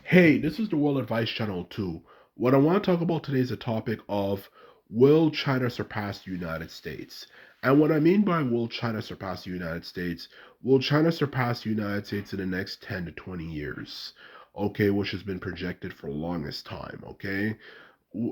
Hey, this is the World Advice Channel too. What I want to talk about today is a topic of will China surpass the United States? And what I mean by will China surpass the United States, will China surpass the United States in the next 10 to 20 years? Okay, which has been projected for the longest time, okay?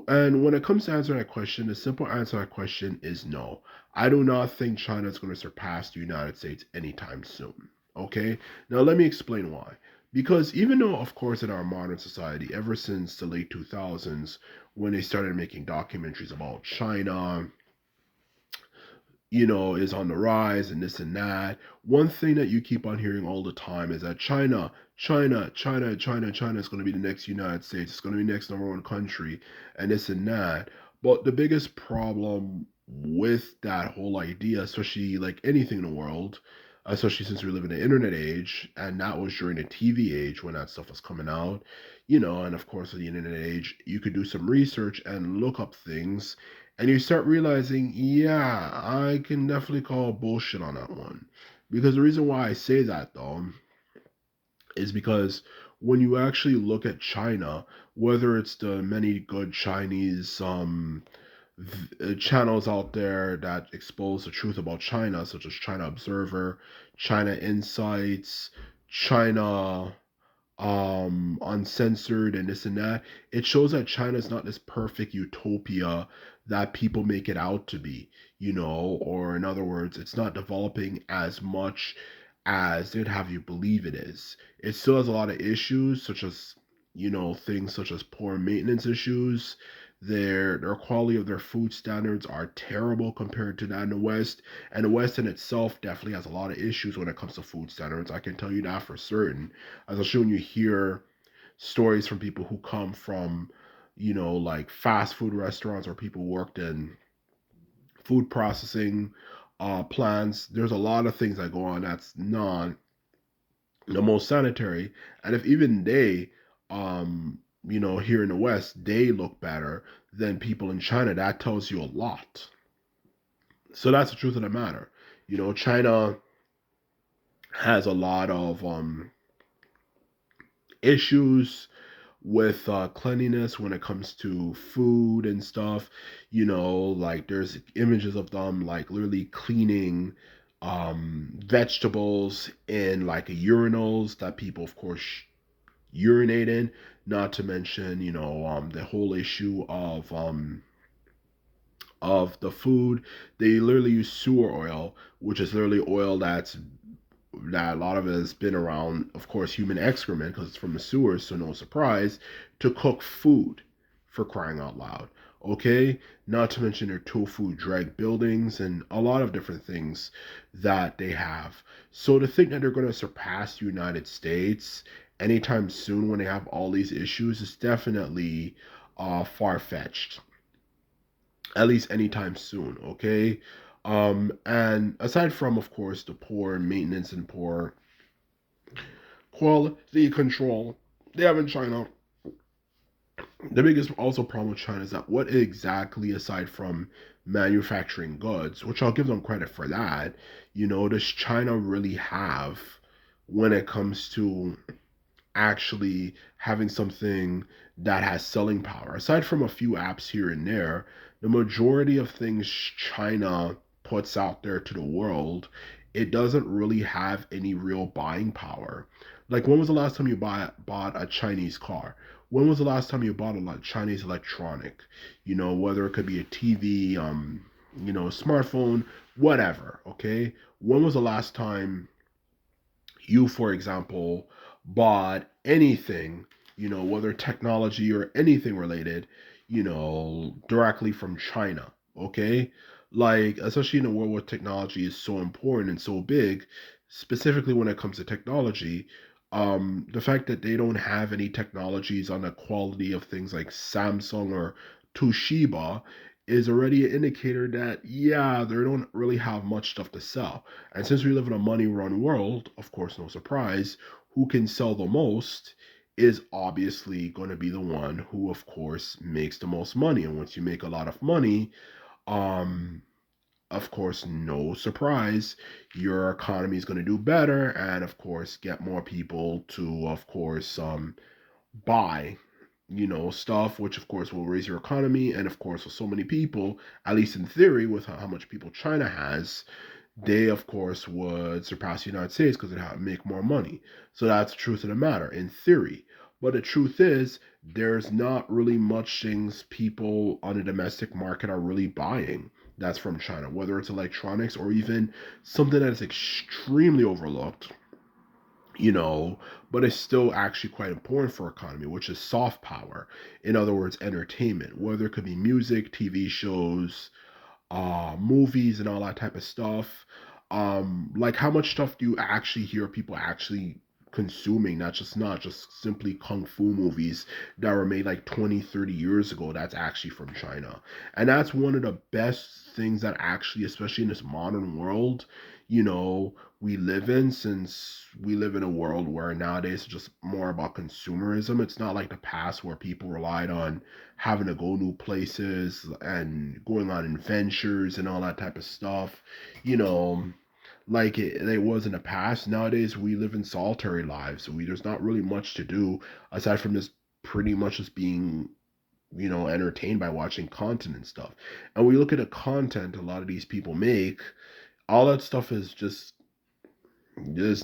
And when it comes to answering that question, the simple answer to that question is no. I do not think China is going to surpass the United States anytime soon. Okay? Now, let me explain why. Because even though, of course, in our modern society, ever since the late 2000s, when they started making documentaries about China, is on the rise and this and that. One thing that you keep on hearing all the time is that China is going to be the next United States. It's going to be the next number one country and this and that. But the biggest problem with that whole idea, especially like anything in the world, especially since we live in the internet age, and that was during the TV age when that stuff was coming out, and of course, in the internet age, you could do some research and look up things and you start realizing, yeah, I can definitely call bullshit on that one. Because the reason why I say that, though, is because when you actually look at China, whether it's the many good Chinese channels out there that expose the truth about China, such as China Observer, China Insights, China uncensored and this and that, it shows that China is not this perfect utopia that people make it out to be, or in other words, it's not developing as much as they'd have you believe it is. It still has a lot of issues, such as, things such as poor maintenance issues. Their quality of their food standards are terrible compared to that in the West. And the West in itself definitely has a lot of issues when it comes to food standards. I can tell you that for certain. As I'm sure when you hear stories from people who come from, like fast food restaurants or people who worked in food processing plants, there's a lot of things that go on that's not the most sanitary. And if even they, here in the West, they look better than people in China, that tells you a lot. So that's the truth of the matter. China has a lot of issues with cleanliness when it comes to food and stuff. Like there's images of them like literally cleaning vegetables in like urinals that people, of course, urinate in. Not to mention, the whole issue of the food. They literally use sewer oil, which is literally oil that a lot of it has been around, of course, human excrement because it's from the sewers, so no surprise, to cook food, for crying out loud. Okay? Not to mention their tofu drag buildings and a lot of different things that they have. So to think that they're going to surpass the United States anytime soon when they have all these issues is definitely far fetched, at least anytime soon, okay? And aside from, of course, the poor maintenance and poor quality control they have in China, the biggest also problem with China is that what exactly, aside from manufacturing goods, which I'll give them credit for that, does China really have when it comes to actually having something that has selling power. Aside from a few apps here and there, the majority of things China puts out there to the world, it doesn't really have any real buying power. Like, when was the last time you bought a Chinese car? When was the last time you bought a Chinese electronic? Whether it could be a TV, smartphone, whatever, okay? When was the last time you, for example, bought anything, whether technology or anything related, directly from China, okay? Like, especially in a world where technology is so important and so big, specifically when it comes to technology, the fact that they don't have any technologies on the quality of things like Samsung or Toshiba is already an indicator that, yeah, they don't really have much stuff to sell. And since we live in a money run world, of course, no surprise, who can sell the most is obviously going to be the one who, of course, makes the most money. And once you make a lot of money, um, of course, no surprise, your economy is going to do better and, of course, get more people to, of course, buy, stuff, which of course will raise your economy. And of course, with so many people, at least in theory, with how much people China has, they of course would surpass the United States because it would make more money. So that's the truth of the matter in theory. But the truth is, there's not really much things people on the domestic market are really buying that's from China, whether it's electronics or even something that is extremely overlooked, you know, but it's still actually quite important for economy, which is soft power. In other words, entertainment, whether it could be music, TV shows, movies, and all that type of stuff. Like how much stuff do you actually hear people actually consuming? Not just simply kung fu movies that were made like 20, 30 years ago. That's actually from China. And that's one of the best things that actually, especially in this modern world, you know, we live in, since we live in a world where nowadays it's just more about consumerism. It's not like the past where people relied on having to go new places and going on adventures and all that type of stuff, you know, like it was in the past. Nowadays we live in solitary lives. So there's not really much to do aside from just pretty much just being, entertained by watching content and stuff. And we look at the content a lot of these people make, all that stuff is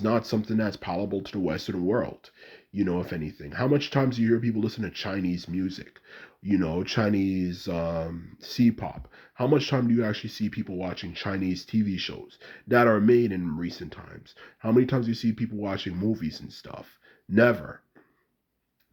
not something that's palatable to the Western world. If anything, how much times do you hear people listen to Chinese music, Chinese C-pop? How much time do you actually see people watching Chinese TV shows that are made in recent times? How many times do you see people watching movies and stuff? Never.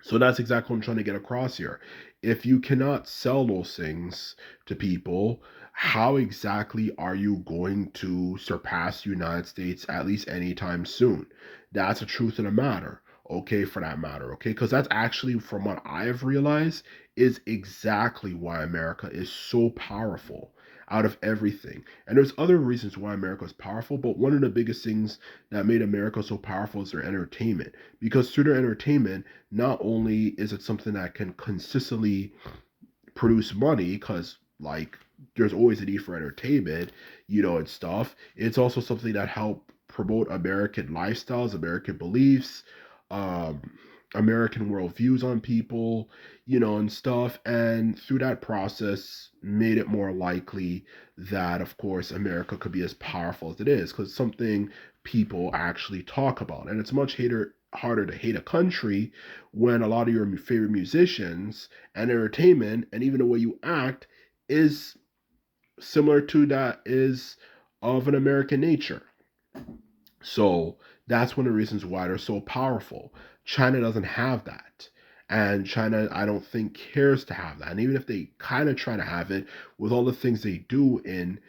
So that's exactly what I'm trying to get across here. If you cannot sell those things to people, how exactly are you going to surpass the United States at least anytime soon? That's the truth of the matter. Okay, for that matter, okay? Because that's actually, from what I've realized, is exactly why America is so powerful out of everything. And there's other reasons why America is powerful, but one of the biggest things that made America so powerful is their entertainment. Because through their entertainment, not only is it something that can consistently produce money, because like there's always a need for entertainment, and stuff. It's also something that help promote American lifestyles, American beliefs, um, American worldviews on people, and stuff. And through that process, made it more likely that, of course, America could be as powerful as it is, because something people actually talk about. And it's much harder to hate a country when a lot of your favorite musicians and entertainment and even the way you act is similar to that is of an American nature. So that's one of the reasons why they're so powerful. China doesn't have that. And China, I don't think, cares to have that. And even if they kind of try to have it, with all the things they do in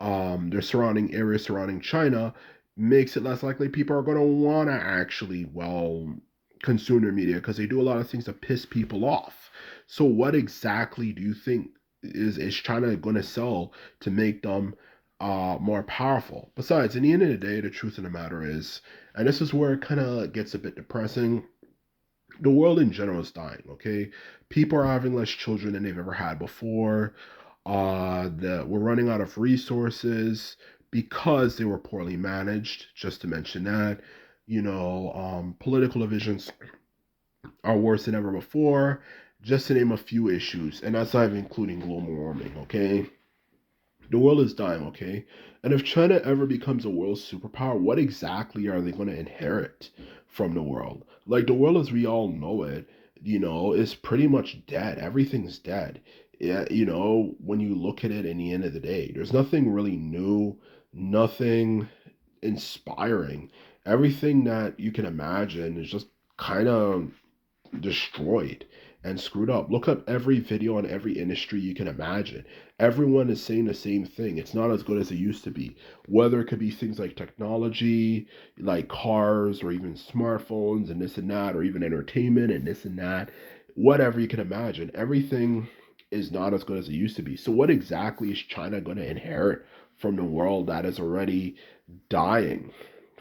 their surrounding areas surrounding China, makes it less likely people are going to want to actually, well, consume their media, because they do a lot of things to piss people off. So what exactly do you think is China going to sell to make them more powerful? Besides, in the end of the day, the truth of the matter is, and this is where it kind of gets a bit depressing, the world in general is dying, okay? People are having less children than they've ever had before. We're running out of resources because they were poorly managed, just to mention that. Political divisions are worse than ever before, just to name a few issues, and that's not even including global warming, okay? The world is dying, okay? And if China ever becomes a world superpower, what exactly are they going to inherit from the world? Like, the world as we all know it, is pretty much dead. Everything's dead. Yeah, when you look at it in the end of the day, there's nothing really new, nothing inspiring. Everything that you can imagine is just kind of destroyed and screwed up. Look up every video on every industry you can imagine. Everyone is saying the same thing. It's not as good as it used to be. Whether it could be things like technology, like cars, or even smartphones and this and that, or even entertainment and this and that, whatever you can imagine, everything is not as good as it used to be. So, what exactly is China going to inherit from the world that is already dying,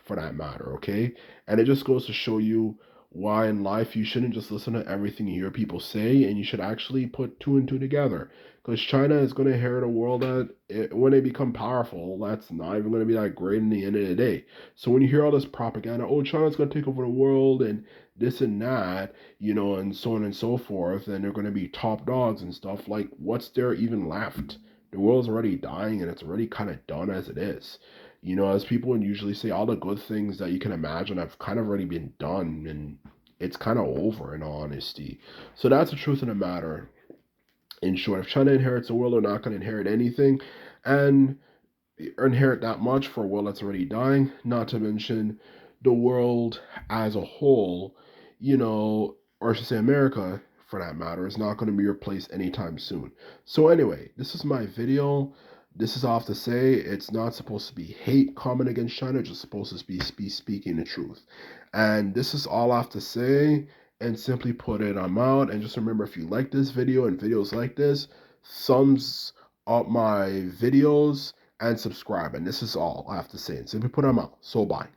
for that matter? Okay. And it just goes to show you why in life you shouldn't just listen to everything you hear people say, and you should actually put two and two together. Because China is going to inherit a world that, when they become powerful, that's not even going to be that great in the end of the day. So when you hear all this propaganda, oh, China's going to take over the world and this and that, and so on and so forth, and they're going to be top dogs and stuff, like, what's there even left? The world's already dying and it's already kind of done as it is. As people would usually say, all the good things that you can imagine have kind of already been done, and it's kind of over, in all honesty. So that's the truth of the matter. In short, if China inherits the world, they're not going to inherit anything, and inherit that much for a world that's already dying, not to mention the world as a whole, or I should say America for that matter, is not going to be replaced anytime soon. So anyway, this is my video. This is off to say it's not supposed to be hate comment against China, it's just supposed to be speaking the truth. And this is all I have to say. And simply put it, I'm out. And just remember, if you like this video and videos like this, thumbs up my videos and subscribe. And this is all I have to say. And simply put, I'm out. So bye.